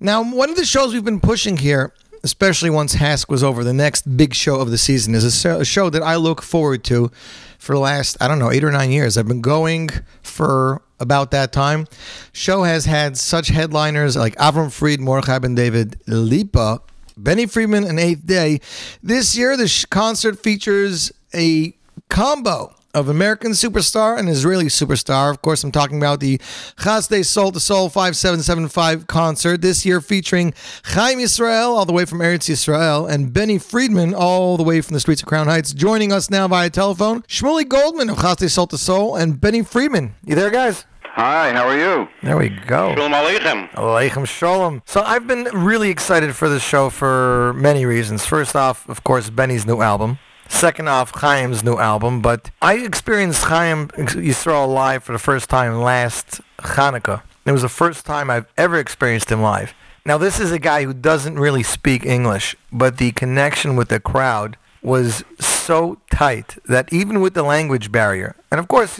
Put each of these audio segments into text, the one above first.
Now, one of the shows we've been pushing here, especially once Hask was over, the next big show of the season, is a show that I look forward to for the last, 8 or 9 years. I've been going for about that time. Show has had such headliners like Avram Fried, Mordechai Ben David, Lipa, Benny Friedman, and Eighth Day. This year, the concert features a combo of American superstar and Israeli superstar. Of course, I'm talking about the Chazdei Soul to Soul 5775 concert, this year featuring Chaim Yisrael, all the way from Eretz Yisrael, and Benny Friedman, all the way from the streets of Crown Heights. Joining us now via telephone, Shmuly Goldman of Chazdei Soul to Soul, and Benny Friedman. You there, guys? Hi, how are you? There we go. Shalom Aleichem. Aleichem Shalom. So I've been really excited for this show for many reasons. First off, of course, Benny's new album. Second off, Chaim's new album. But I experienced Chaim Yisrael live for the first time last Hanukkah. It was the first time I've ever experienced him live. Now, this is a guy who doesn't really speak English, but the connection with the crowd was so tight that even with the language barrier, and of course,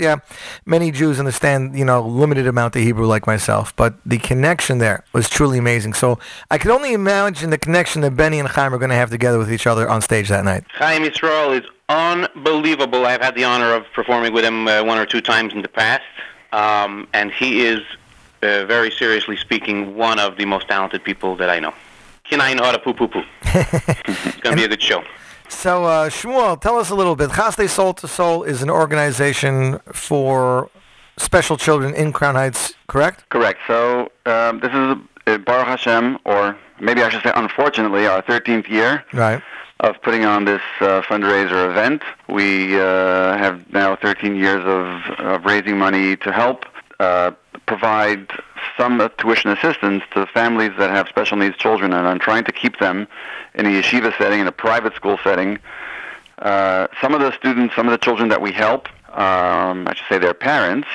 many Jews understand, limited amount of Hebrew like myself, but the connection there was truly amazing. So I can only imagine the connection that Benny and Chaim are going to have together with each other on stage that night. Chaim Yisrael is unbelievable. I've had the honor of performing with him 1 or 2 times in the past, and he is, very seriously speaking, one of the most talented people that I know. Kinayin hara poo-poo-poo. It's going to be a good show. So, Shmuel, tell us a little bit. Chazdei Soul to Soul is an organization for special children in Crown Heights, correct? Correct. So, this is Baruch Hashem, or maybe I should say unfortunately, our 13th year of putting on this fundraiser event. We have now 13 years of raising money to help provide some tuition assistance to families that have special needs children, and I'm trying to keep them in a yeshiva setting, in a private school setting. Some of the students, some of the children that we help, I should say their parents,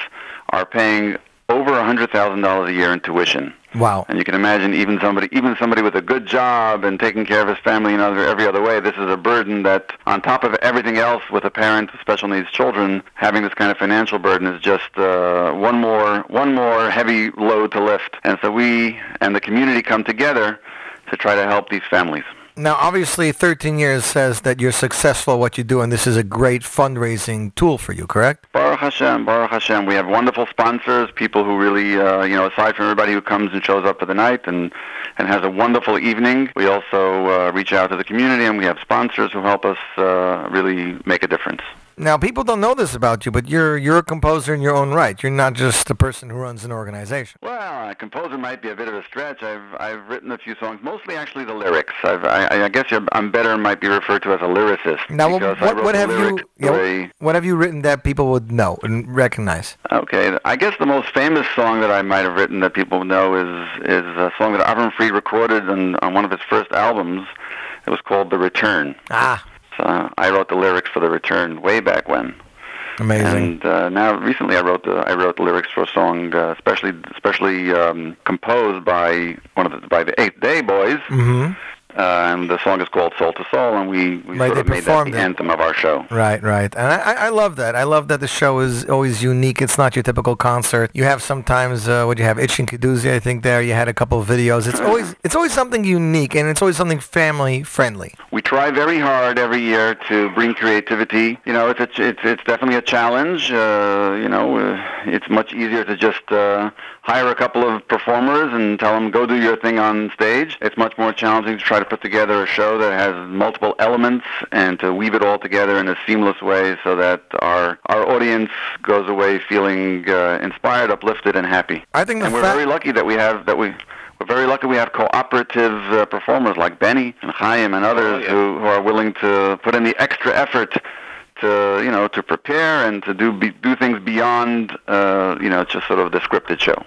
are paying over $100,000 a year in tuition. Wow. And you can imagine even somebody with a good job and taking care of his family in every other way, this is a burden that, on top of everything else with a parent with special needs children, having this kind of financial burden is just one more heavy load to lift. And so we and the community come together to try to help these families. Now, obviously, 13 years says that you're successful at what you do, and this is a great fundraising tool for you, correct? Baruch Hashem, Baruch Hashem. We have wonderful sponsors, people who really, aside from everybody who comes and shows up for the night and has a wonderful evening, we also reach out to the community, and we have sponsors who help us really make a difference. Now, people don't know this about you, but you're a composer in your own right. You're not just a person who runs an organization. Well, a composer might be a bit of a stretch. I've written a few songs, mostly actually the lyrics. I guess I'm better, might be referred to as a lyricist. Now, what have you written that people would know and recognize? Okay, I guess the most famous song that I might have written that people know is a song that Avram Fried recorded on one of his first albums. It was called "The Return." So I wrote the lyrics for "The Return" way back when. Amazing. And now recently I wrote the lyrics for a song especially composed by the Eighth Day boys. Mm-hmm. And the song is called Soul to Soul, and we sort of made that the anthem of our show. Right. And I love that. I love that the show is always unique. It's not your typical concert. You have sometimes, what do you have, Itchin Keduzi, I think there. You had a couple of videos. It's always something unique, and it's always something family-friendly. We try very hard every year to bring creativity. It's definitely a challenge. It's much easier to just hire a couple of performers and tell them, go do your thing on stage. It's much more challenging to try to put together a show that has multiple elements and to weave it all together in a seamless way so that our audience goes away feeling inspired, uplifted, and happy. We're very lucky that we have cooperative performers like Benny and Chaim and others who are willing to put in the extra effort to prepare and to do things beyond just sort of the scripted show.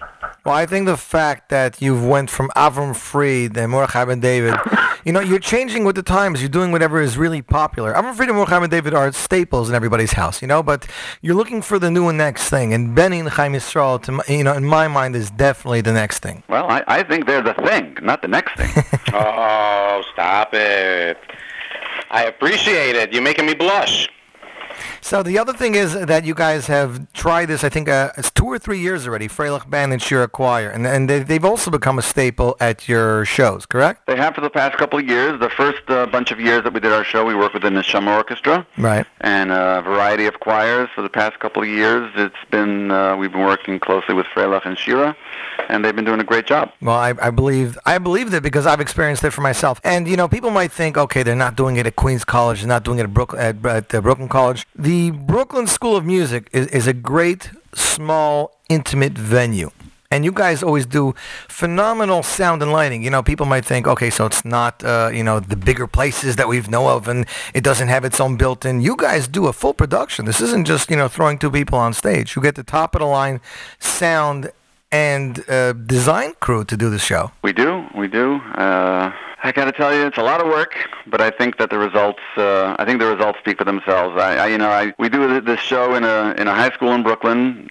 Well, I think the fact that you've went from Avram Fried and Mordechai Ben David, you're changing with the times. You're doing whatever is really popular. Avram Fried and Mordechai Ben David are staples in everybody's house, but you're looking for the new and next thing. And Benny and Chaim Yisrael, in my mind, is definitely the next thing. Well, I think they're the thing, not the next thing. Oh, stop it. I appreciate it. You're making me blush. So the other thing is that you guys have tried this, I think it's 2 or 3 years already, Freilich Band and Shira Choir, and they've also become a staple at your shows, correct? They have for the past couple of years. The first bunch of years that we did our show, we worked with the Neshama Orchestra. Right. And a variety of choirs. For the past couple of years, we've been working closely with Freilich and Shira, and they've been doing a great job. Well, I believe that because I've experienced it for myself. And, people might think, okay, they're not doing it at Queens College, they're not doing it at Brooklyn College. The Brooklyn School of Music is a great, small, intimate venue. And you guys always do phenomenal sound and lighting. People might think, okay, so it's not, the bigger places that we know of, and it doesn't have its own built-in. You guys do a full production. This isn't just, throwing 2 people on stage. You get the top-of-the-line sound and design crew to do the show. We do. I got to tell you, it's a lot of work, but I think that the results speak for themselves. We do this show in a high school in Brooklyn.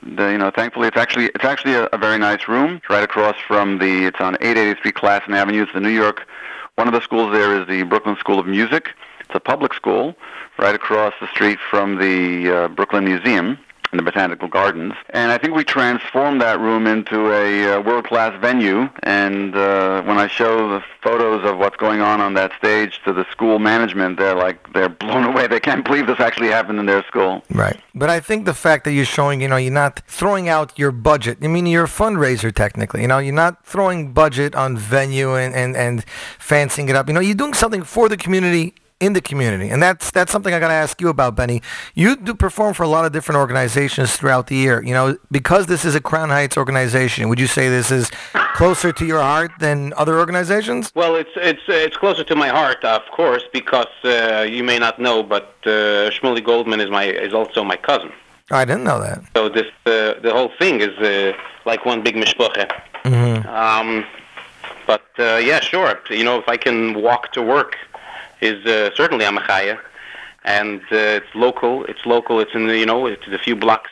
Thankfully, it's actually a very nice room. It's right across from it's on 883 Classen Avenue. It's the New York. One of the schools there is the Brooklyn School of Music. It's a public school right across the street from the Brooklyn Museum in the Botanical Gardens. And I think we transformed that room into a world-class venue. And when I show the photos of what's going on that stage to the school management, they're blown away. They can't believe this actually happened in their school. Right. But I think the fact that you're showing, you're not throwing out your budget. You're a fundraiser technically. You're not throwing budget on venue and fancying it up. You're doing something for the community, in the community. And that's something I got to ask you about, Benny. You do perform for a lot of different organizations throughout the year. Because this is a Crown Heights organization, would you say this is closer to your heart than other organizations? Well, it's closer to my heart, of course, because you may not know, but Shmuly Goldman is also my cousin. I didn't know that. So this the whole thing is like one big mishpacha. Mm-hmm. But yeah, sure. If I can walk to work, is certainly a machaya, and it's local. It's in it's a few blocks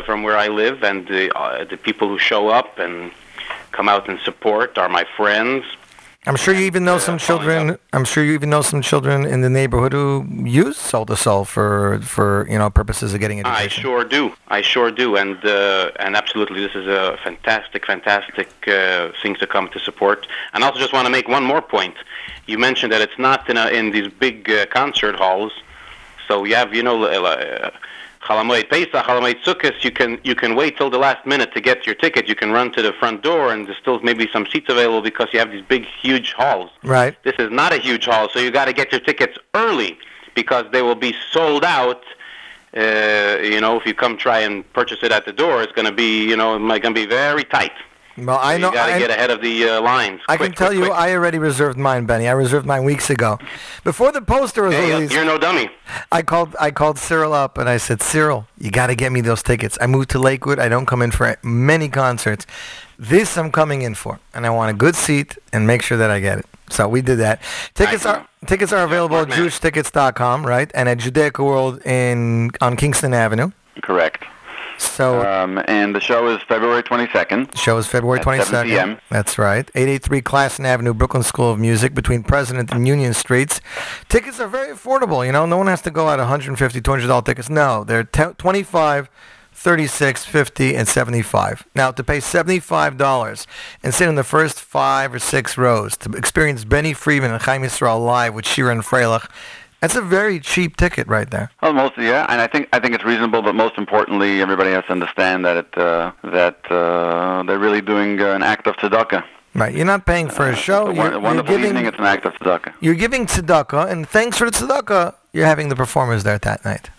from where I live, and the people who show up and come out and support are my friends. I'm sure you even know some children. I'm sure you even know some children in the neighborhood who use Soul to Soul for purposes of getting education. I sure do, and absolutely, this is a fantastic thing to come to support. And I also just want to make one more point. You mentioned that it's not in these big concert halls, so you have Chalamoid Pesach, Chalamoid Sukkot, you can wait till the last minute to get your ticket. You can run to the front door, and there's still maybe some seats available because you have these big, huge halls. Right. This is not a huge hall, so you got to get your tickets early because they will be sold out. If you come try and purchase it at the door, it's going to be, very tight. Well, I know. You got to get ahead of the lines. I can tell you, I already reserved mine, Benny. I reserved mine weeks ago, before the poster was released. You're no dummy. I called Cyril up and I said, Cyril, you got to get me those tickets. I moved to Lakewood. I don't come in for many concerts. This I'm coming in for, and I want a good seat and make sure that I get it. So we did that. Tickets are available at JewishTickets.com, right? And at Judaica World on Kingston Avenue. Correct. So, and the show is February 22nd. Show is February 22nd. 7 p.m. That's right. 883 Classen Avenue, Brooklyn School of Music, between President and Union Streets. Tickets are very affordable. No one has to go out $150, $200 tickets. No, they're $25, $36, $50, and $75. Now, to pay $75 and sit in the first 5 or 6 rows to experience Benny Friedman and Chaim Yisrael live with Shira and Freilich, that's a very cheap ticket right there. Well, and I think it's reasonable, but most importantly, everybody has to understand that they're really doing an act of tzedakah. Right, you're not paying for a show. It's a wonderful evening. It's an act of tzedakah. You're giving tzedakah, and thanks for the tzedakah, you're having the performers there that night.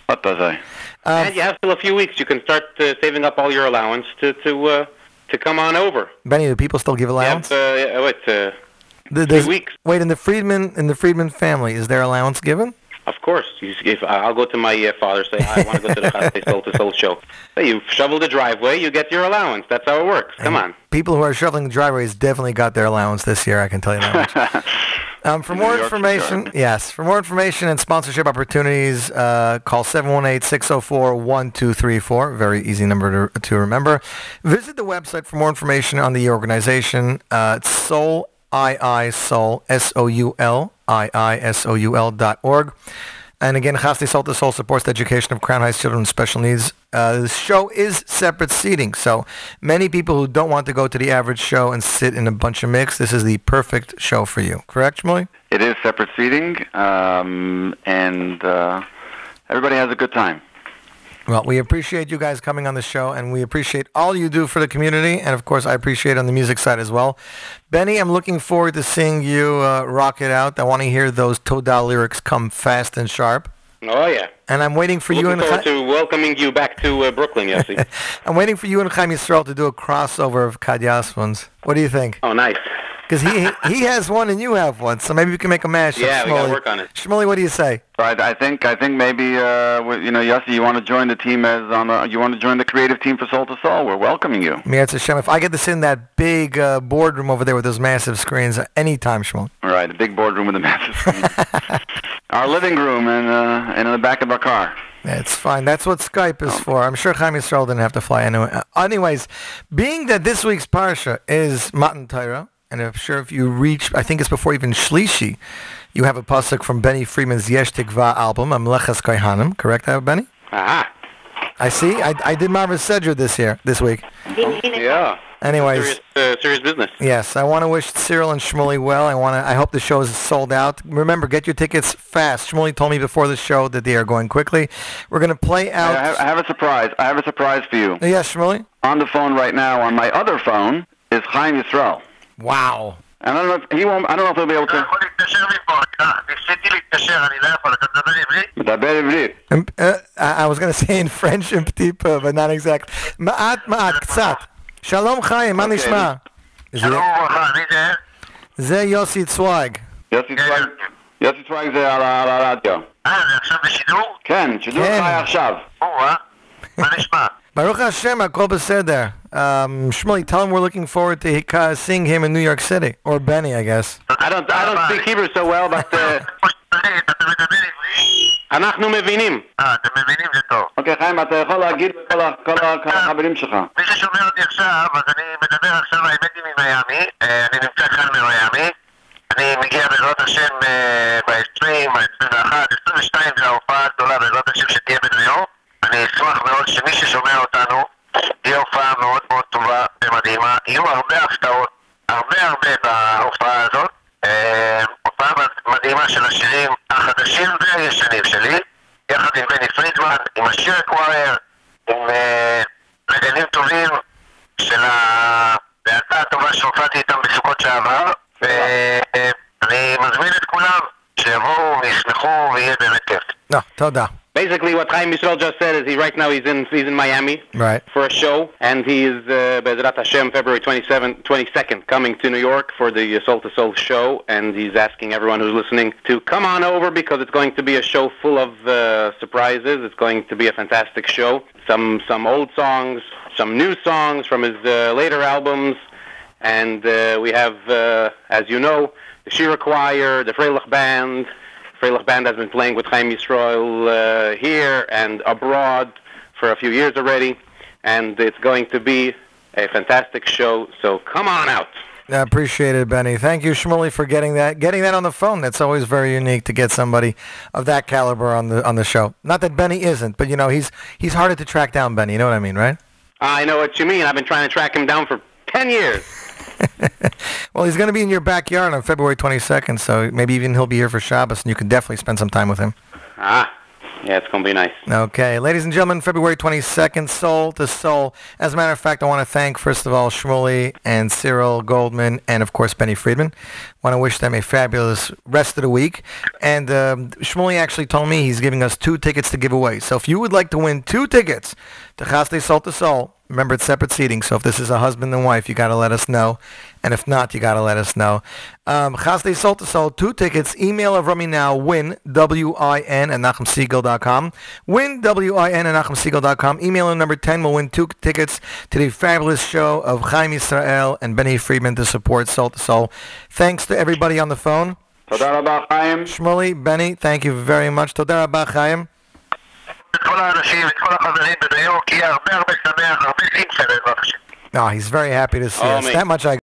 What does I? And you have still a few weeks. You can start saving up all your allowance to come on over. Benny, do people still give allowance? 3 weeks. Wait, in the Friedman family, is there allowance given? Of course. If I'll go to my father, say, I want to go to the Chassidei Soul to Soul show. Hey, you shovel the driveway, you get your allowance. That's how it works. Come on. People who are shoveling the driveways definitely got their allowance this year, I can tell you that much. For more information, for more information and sponsorship opportunities, call 718-604-1234. Very easy number to remember. Visit the website for more information on the organization. It's Soul, Soul, SOULIISOUL.org. And again, Chasdei Soul to Soul supports the education of Crown Heights children with special needs. The show is separate seating, so many people who don't want to go to the average show and sit in a bunch of mix, this is the perfect show for you. Correct, Shmuly? It is separate seating, and everybody has a good time. Well, we appreciate you guys coming on the show, and we appreciate all you do for the community, and of course, I appreciate on the music side as well. Benny, I'm looking forward to seeing you rock it out. I want to hear those Todah lyrics come fast and sharp. Oh, yeah. And I'm waiting for you and Looking forward to welcoming you back to Brooklyn, Yossi. I'm waiting for you and Chaim Yisrael to do a crossover of Kadya's ones. What do you think? Oh, nice. Because he has one and you have one, so maybe we can make a mashup. Yeah, we got to work on it. Shmuly, what do you say? Right, I think maybe Yossi, you want to join the team you want to join the creative team for Soul to Soul. We're welcoming you. It's a shame. If I get to sit in that big boardroom over there with those massive screens, anytime, Shmuly. Right, a big boardroom with a massive screen. Our living room and in the back of our car. It's fine. That's what Skype is for. I'm sure Chaim Yisrael didn't have to fly anyway. Anyways, being that this week's Parsha is Matan Torah, and I'm sure if you reach, I think it's before even Shlishi, you have a pasuk from Benny Friedman's Yesh Tikva album, Amleches Kohanim. Correct, Benny? Aha. I see. I did Marvin Sedra this week. Yeah. Anyways, serious business. Yes, I want to wish Cyril and Shmuly well. I hope the show is sold out. Remember, get your tickets fast. Shmuly told me before the show that they are going quickly. We're going to play out. I have a surprise. I have a surprise for you. Yes, Shmuly? On the phone right now, on my other phone, is Chaim Yisrael. Wow. And I don't know if he won't. I don't know if he'll be able to. I was going to say in French, but not exactly. Ma'at, קצת. Shalom Chaim, מה נשמע? שלום וברכה, מי זה? זה יוסי צוויג. יוסי צוויג זה על הרדיו. זה עכשיו בשידור? כן, שידור חי עכשיו. מה נשמע? Baruch Hashem, הכל בסדר. Shmuly, tell him we're looking forward to seeing him in New York City. Or Benny, I guess. I don't speak Hebrew so well, but... אנחנו מבינים. אתם מבינים זה טוב. אוקיי, חיים, אתה יכול להגיד לכל החברים שלך. מי ששומע אותי עכשיו, אז אני מדבר עכשיו, האמת היא ממיאמי. אני נמצא כאן ממיאמי. אני מגיע בעזרת השם ב-20, ב-21, 22 זה ההופעה הגדולה בעזרת השם שתהיה בניו יורק. אני אשמח מאוד שמי ששומע אותנו, תהיה הופעה מאוד מאוד טובה ומדהימה. יהיו הרבה הפתעות, הרבה בהופעה הזאת. הופעה מדהימה של השירים החדשים והישנים שלי, יחד עם בני פרידמן, עם השיר קווייר, עם נגנים טובים של הלהקה הטובה שהופעתי איתם בסוכות שעבר, ואני מזמין את כולם שיבואו וישמחו ויהיה באמת כיף. תודה. Basically, what Chaim Yisrael just said is right now he's in Miami for a show, and he is Be'ezrat Hashem February 22nd coming to New York for the Soul to Soul show, and he's asking everyone who's listening to come on over because it's going to be a show full of surprises. It's going to be a fantastic show. Some old songs, some new songs from his later albums, and we have, as you know, the Shira Choir, the Freilich Band. Freilich Band has been playing with Chaim Yisrael here and abroad for a few years already, and it's going to be a fantastic show, so come on out. I appreciate it, Benny. Thank you, Shmuly, for getting that on the phone. That's always very unique to get somebody of that caliber on the show. Not that Benny isn't, but he's harder to track down, Benny. You know what I mean, right? I know what you mean. I've been trying to track him down for 10 years. Well, he's going to be in your backyard on February 22nd, so maybe even he'll be here for Shabbos, and you can definitely spend some time with him. Yeah, it's going to be nice. Okay, ladies and gentlemen, February 22nd, Soul to Soul. As a matter of fact, I want to thank, first of all, Shmuly and Cyril Goldman, and of course, Benny Friedman. I want to wish them a fabulous rest of the week. And Shmuly actually told me he's giving us 2 tickets to give away. So if you would like to win 2 tickets to Chasdei Soul to Soul, remember, it's separate seating, so if this is a husband and wife, you got to let us know. And if not, you got to let us know. Chasdei Soul to Soul, 2 tickets. Email over me now, win, W-I-N, at NachumSiegel.com. Win, W-I-N, at NachumSiegel.com. Email in number 10 will win 2 tickets to the fabulous show of Chaim Yisrael and Benny Friedman to support Soul to Soul. Thanks to everybody on the phone. Toda rabba, Chaim. Shmuly, Benny, thank you very much. Toda rabba, Chaim. Oh, he's very happy to see us. That much I